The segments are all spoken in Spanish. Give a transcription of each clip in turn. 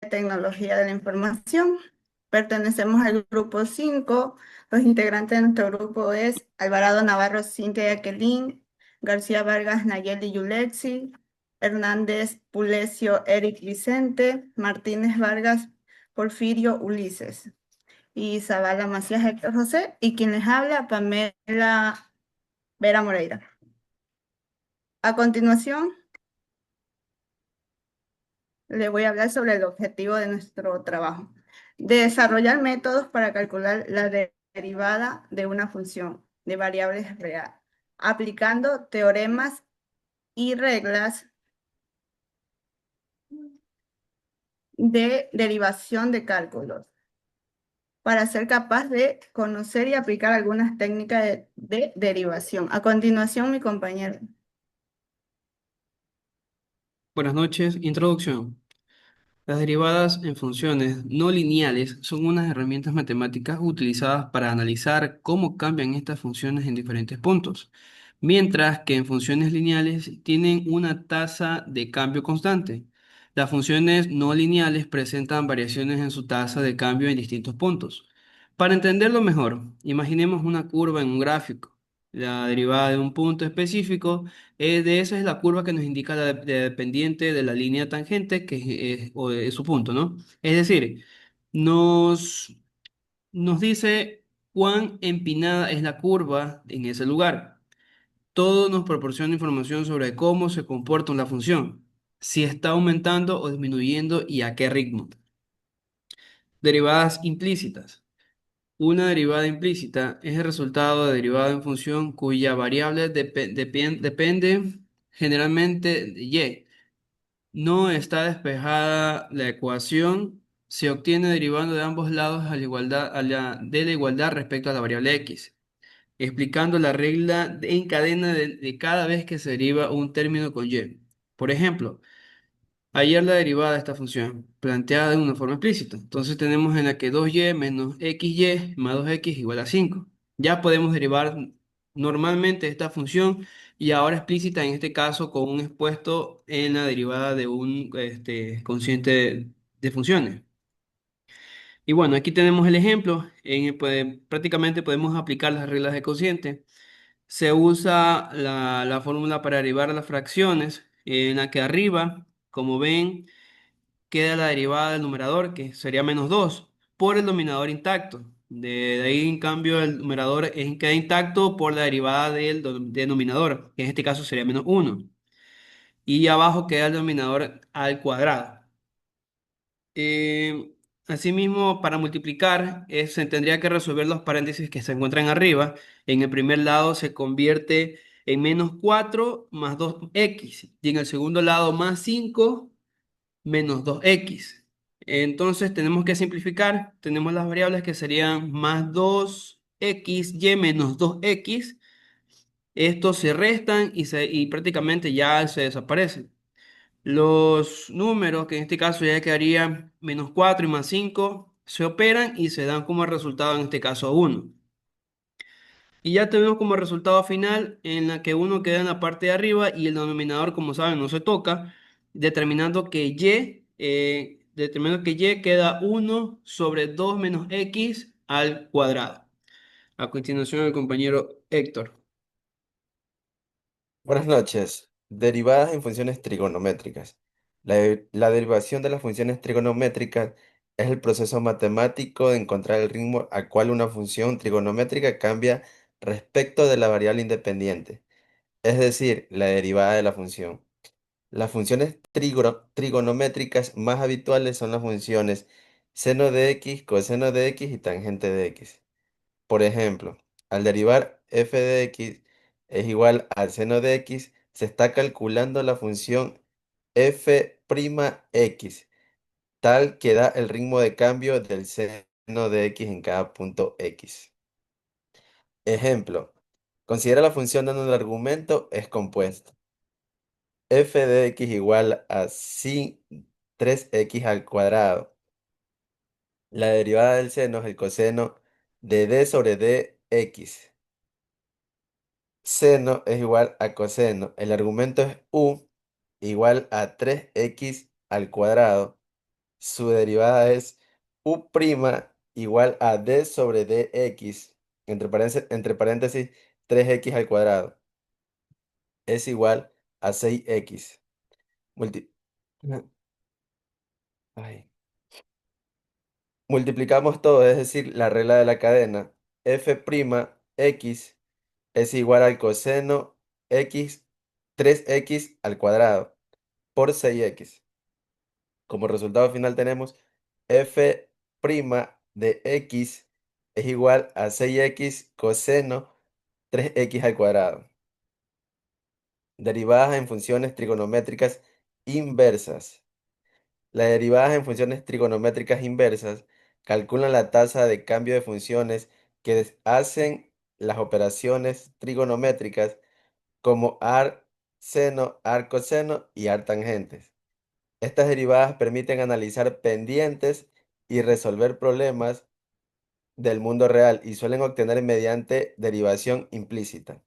Tecnología de la Información. Pertenecemos al grupo 5. Los integrantes de nuestro grupo es Alvarado Navarro, Cintia Jacqueline, García Vargas, Nayeli Yulexi, Hernández Pulesio, Eric Vicente, Martínez Vargas, Porfirio Ulises y Zavala Macías Héctor José, y quien les habla, Pamela Vera Moreira. A continuación, le voy a hablar sobre el objetivo de nuestro trabajo. Desarrollar métodos para calcular la derivada de una función de variables real, aplicando teoremas y reglas de derivación de cálculos, para ser capaz de conocer y aplicar algunas técnicas de derivación. A continuación, mi compañero. Buenas noches. Introducción. Las derivadas en funciones no lineales son unas herramientas matemáticas utilizadas para analizar cómo cambian estas funciones en diferentes puntos, mientras que en funciones lineales tienen una tasa de cambio constante. Las funciones no lineales presentan variaciones en su tasa de cambio en distintos puntos. Para entenderlo mejor, imaginemos una curva en un gráfico. La derivada de un punto específico de esa es la curva que nos indica la dependiente de la línea tangente, que o de su punto, ¿no? Es decir, nos, nos dice cuán empinada es la curva en ese lugar. Todo nos proporciona información sobre cómo se comporta la función, si está aumentando o disminuyendo y a qué ritmo. Derivadas implícitas. Una derivada implícita es el resultado de derivada en función cuya variable depende generalmente de y. No está despejada la ecuación, se obtiene derivando de ambos lados a la igualdad, de la igualdad respecto a la variable x, explicando la regla en cadena de cada vez que se deriva un término con y. Por ejemplo, ayer la derivada de esta función, planteada de una forma explícita. Entonces tenemos en la que 2y menos xy más 2x igual a 5. Ya podemos derivar normalmente esta función y ahora explícita en este caso con un expuesto en la derivada de un cociente de funciones. Y bueno, aquí tenemos el ejemplo. Prácticamente podemos aplicar las reglas de cociente. Se usa la fórmula para derivar las fracciones en la que arriba, como ven, queda la derivada del numerador, que sería menos 2 por el dominador intacto. De ahí, en cambio, el numerador queda intacto por la derivada del denominador, que en este caso sería menos uno. Y abajo queda el denominador al cuadrado. Eh, Asimismo, para multiplicar, se tendría que resolver los paréntesis que se encuentran arriba. En el primer lado se convierte en menos 4 más 2x. Y en el segundo lado más 5 menos 2x. Entonces tenemos que simplificar. Tenemos las variables que serían más 2xy menos 2x. Estos se restan y prácticamente ya se desaparecen. Los números, que en este caso ya quedaría menos 4 y más 5 se operan y se dan como resultado en este caso uno. Y ya tenemos como resultado final en la que uno queda en la parte de arriba y el denominador, como saben, no se toca, determinando que y queda uno sobre 2 menos x al cuadrado. A continuación, el compañero Héctor. Buenas noches. Derivadas en funciones trigonométricas. La derivación de las funciones trigonométricas es el proceso matemático de encontrar el ritmo al cual una función trigonométrica cambia respecto de la variable independiente, es decir, la derivada de la función. Las funciones trigonométricas más habituales son las funciones seno de x, coseno de x y tangente de x. Por ejemplo, al derivar f de x es igual al seno de x, se está calculando la función f'(x), tal que da el ritmo de cambio del seno de x en cada punto x. Ejemplo, considera la función donde el argumento es compuesto. F de x igual a sin 3x al cuadrado. La derivada del seno es el coseno de d sobre dx. Seno es igual a coseno. El argumento es u igual a 3x al cuadrado. su derivada es u' igual a d sobre dx, entre paréntesis 3x al cuadrado, es igual a 6x. Multi- Ay. Multiplicamos todo, es decir, la regla de la cadena. F'x es igual al coseno x 3x al cuadrado por 6x. Como resultado final tenemos f' de x es igual a 6x coseno 3x al cuadrado. Derivadas en funciones trigonométricas inversas. Las derivadas en funciones trigonométricas inversas calculan la tasa de cambio de funciones que hacen las operaciones trigonométricas como ar seno, ar coseno y ar tangentes. Estas derivadas permiten analizar pendientes y resolver problemas del mundo real y suelen obtener mediante derivación implícita.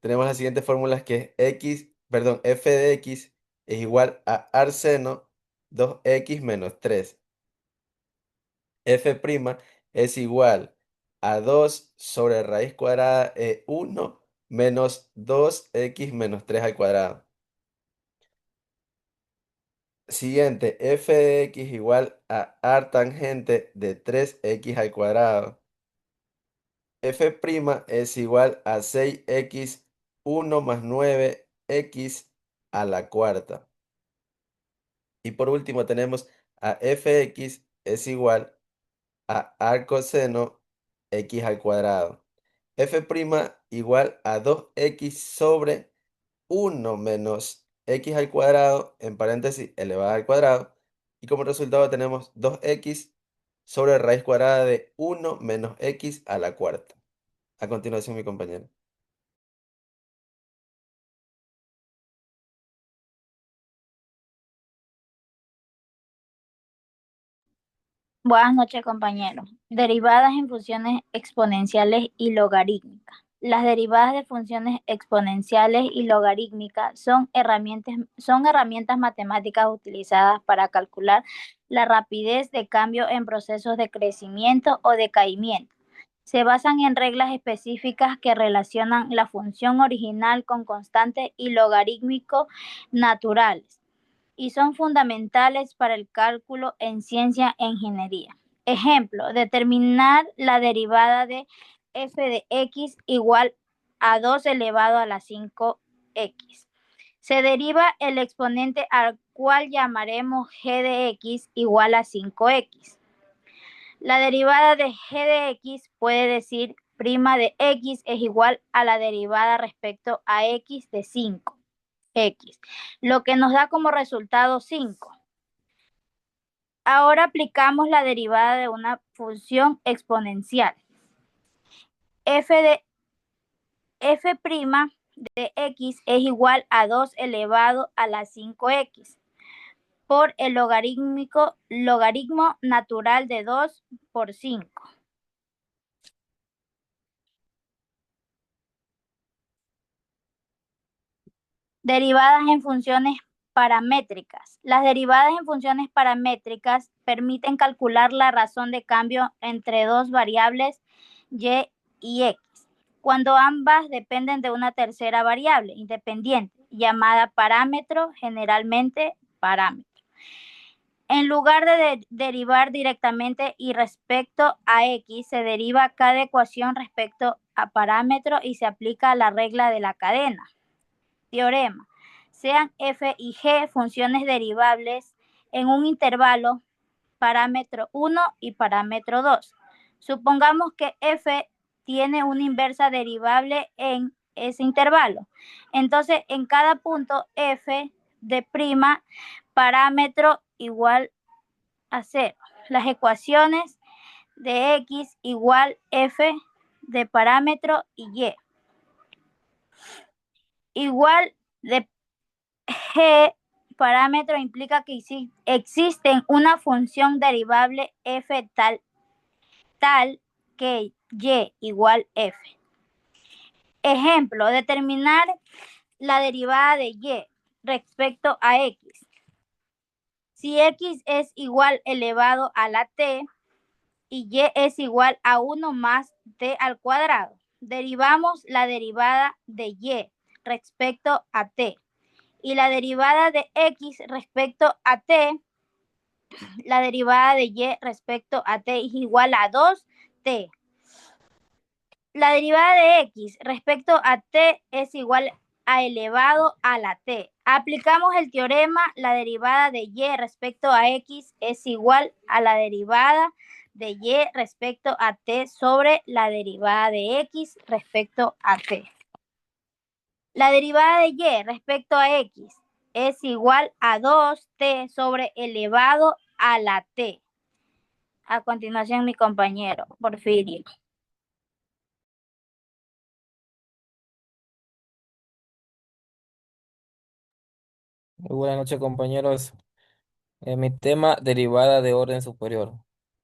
Tenemos las siguientes fórmulas que es f de x es igual a ar seno 2x menos 3. F' es igual a 2 sobre raíz cuadrada de 1 menos 2x menos 3 al cuadrado. Siguiente, f de x igual a ar tangente de 3x al cuadrado. F' es igual a 6x 1 más 9x a la cuarta. Y por último tenemos a fx es igual a ar coseno x al cuadrado. F' igual a 2x sobre 1 menos x al cuadrado, en paréntesis, elevado al cuadrado. Y como resultado tenemos 2x sobre raíz cuadrada de 1 menos x a la cuarta. A continuación, mi compañero. Buenas noches, compañeros. Derivadas en funciones exponenciales y logarítmicas. Las derivadas de funciones exponenciales y logarítmicas son herramientas matemáticas utilizadas para calcular la rapidez de cambio en procesos de crecimiento o decaimiento. Se basan en reglas específicas que relacionan la función original con constantes y logarítmicos naturales y son fundamentales para el cálculo en ciencia e ingeniería. Ejemplo, determinar la derivada de f de x igual a 2 elevado a la 5x. Se deriva el exponente al cual llamaremos g de x igual a 5x. La derivada de g de x puede decir prima de x es igual a la derivada respecto a x de 5 x, lo que nos da como resultado 5. Ahora aplicamos la derivada de una función exponencial. F de x es igual a 2 elevado a la 5x por el logaritmo natural de 2 por 5. Derivadas en funciones paramétricas. Las derivadas en funciones paramétricas permiten calcular la razón de cambio entre dos variables y y x, cuando ambas dependen de una tercera variable independiente, llamada parámetro, generalmente parámetro. En lugar de derivar directamente y respecto a x, se deriva cada ecuación respecto a parámetro y se aplica la regla de la cadena. Teorema. Sean f y g funciones derivables en un intervalo parámetro 1 y parámetro 2. Supongamos que f tiene una inversa derivable en ese intervalo. Entonces, en cada punto f de prima parámetro igual a 0. Las ecuaciones de x igual f de parámetro y igual de g parámetro implica que existe una función derivable f tal que y igual f. Ejemplo, determinar la derivada de y respecto a x. Si x es igual elevado a la t y y es igual a 1 más t al cuadrado, derivamos la derivada de y respecto a t y la derivada de x respecto a t, la derivada de y respecto a t es igual a 2t. La derivada de x respecto a t es igual a elevado a la t. Aplicamos el teorema, la derivada de y respecto a x es igual a la derivada de y respecto a t sobre la derivada de x respecto a t. La derivada de y respecto a x es igual a 2t sobre elevado a la t. A continuación, mi compañero Porfirio. Muy buenas noches, compañeros. Mi tema, derivada de orden superior.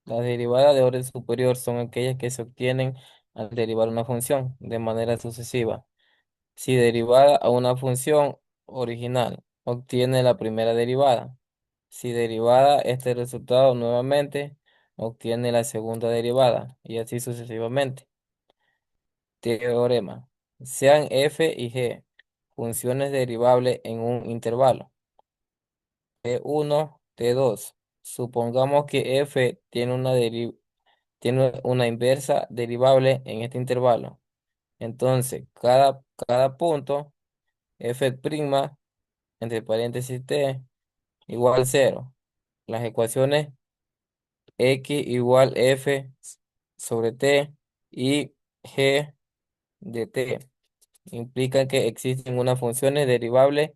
Las derivadas de orden superior son aquellas que se obtienen al derivar una función de manera sucesiva. Si derivada a una función original, obtiene la primera derivada. Si derivada este resultado nuevamente, obtiene la segunda derivada y así sucesivamente. Teorema. Sean f y g funciones derivables en un intervalo. T1, T2. Supongamos que f tiene una inversa derivable en este intervalo. Entonces, cada punto f', entre paréntesis t, igual 0. Las ecuaciones x igual f sobre t y g de t implican que existen unas funciones derivables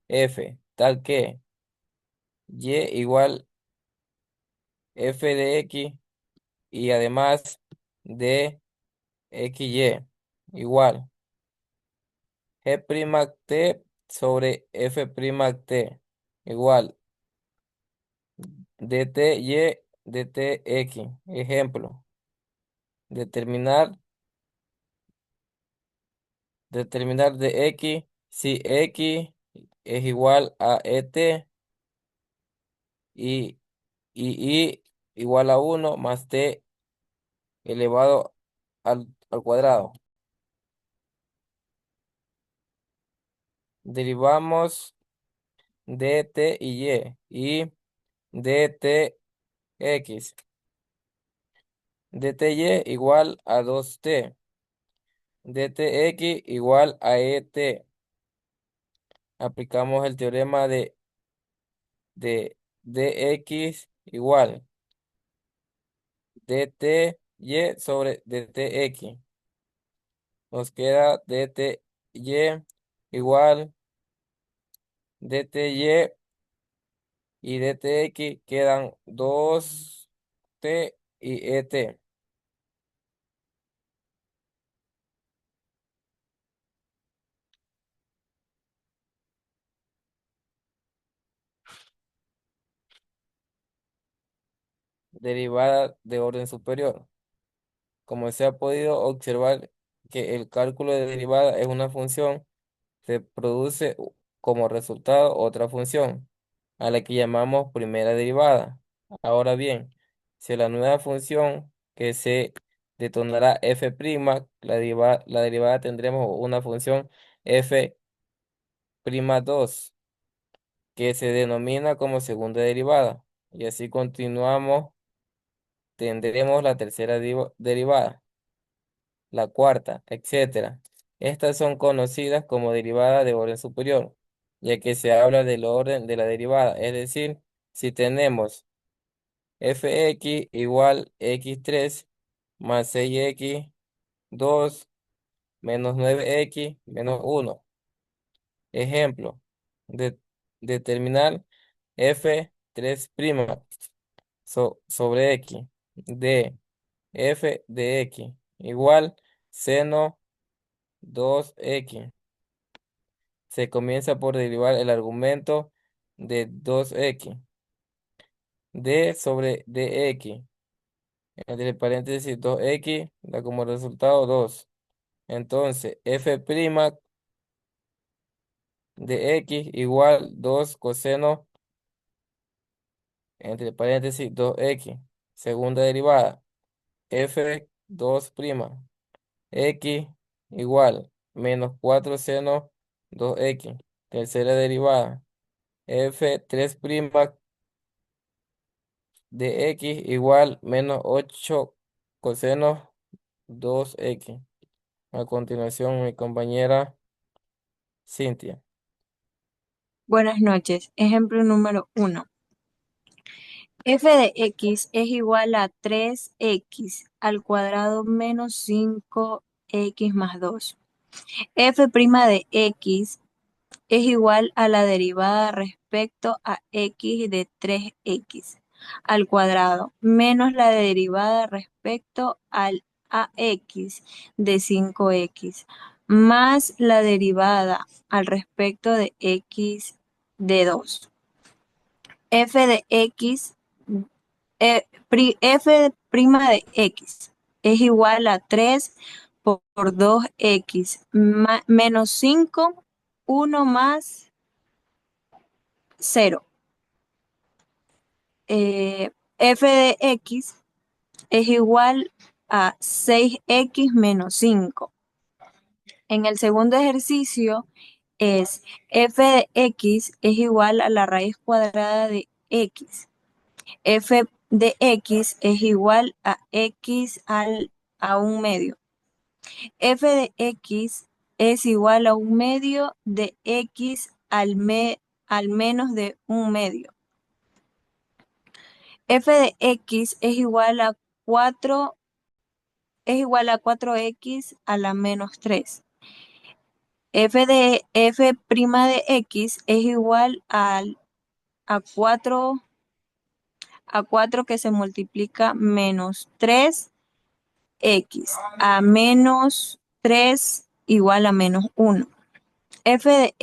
f, tal que y igual f de x y además de xy igual g' sobre f' igual dt dtx. Ejemplo, determinar, determinar de x si x es igual a et y, y igual a 1 más t elevado al cuadrado. Derivamos dt y dtx. Dty igual a 2t. Dtx igual a et. Aplicamos el teorema de dx igual dy sobre dtx. Nos queda dty igual dty y dtx quedan 2t y et. Derivada de orden superior. Como se ha podido observar que el cálculo de derivada es una función, se produce como resultado otra función, a la que llamamos primera derivada. Ahora bien, si la nueva función que se detonará f', la derivada tendremos una función f'2, que se denomina como segunda derivada. Y así continuamos, tendremos la tercera derivada, la cuarta, etcétera. Estas son conocidas como derivadas de orden superior, ya que se habla del orden de la derivada, es decir, si tenemos fx igual x3 más 6x2 menos 9x menos 1. Ejemplo, de, determinar f3' sobre x de f de x igual seno 2x. Se comienza por derivar el argumento de 2x. D sobre dx. Entre paréntesis 2x da como resultado 2. Entonces, f' de x igual 2 coseno entre paréntesis 2x. Segunda derivada, f2' x igual menos 4 seno 2x. Tercera derivada, f3' de x igual menos 8 coseno 2x. A continuación, mi compañera Cintia. Buenas noches. Ejemplo número 1. F de x es igual a 3x al cuadrado menos 5x más 2. F' de x es igual a la derivada respecto a x de 3x al cuadrado menos la derivada respecto al ax de 5x más la derivada al respecto de x de 2. F de x, f' de x es igual a 3 por 2x menos 5, 1 más 0. F de x es igual a 6x menos 5. En el segundo ejercicio es f de x es igual a la raíz cuadrada de x. F de x es igual a x a un medio. F de x es igual a un medio de x al menos de un medio. F de x es igual a 4x a la menos 3. F' de x es igual a 4 que se multiplica menos 3x a menos 3 igual a menos 1. F de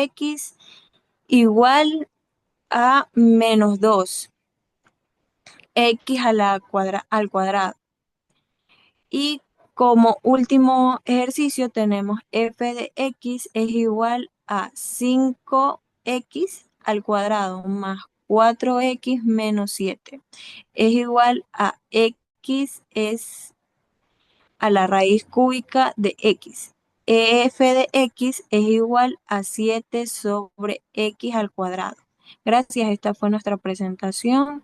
x igual a menos 2 x al cuadrado. Y como último ejercicio tenemos f de x es igual a 5x al cuadrado más 4x menos 7. Es igual a x es a la raíz cúbica de x. F de x es igual a 7 sobre x al cuadrado. Gracias, esta fue nuestra presentación.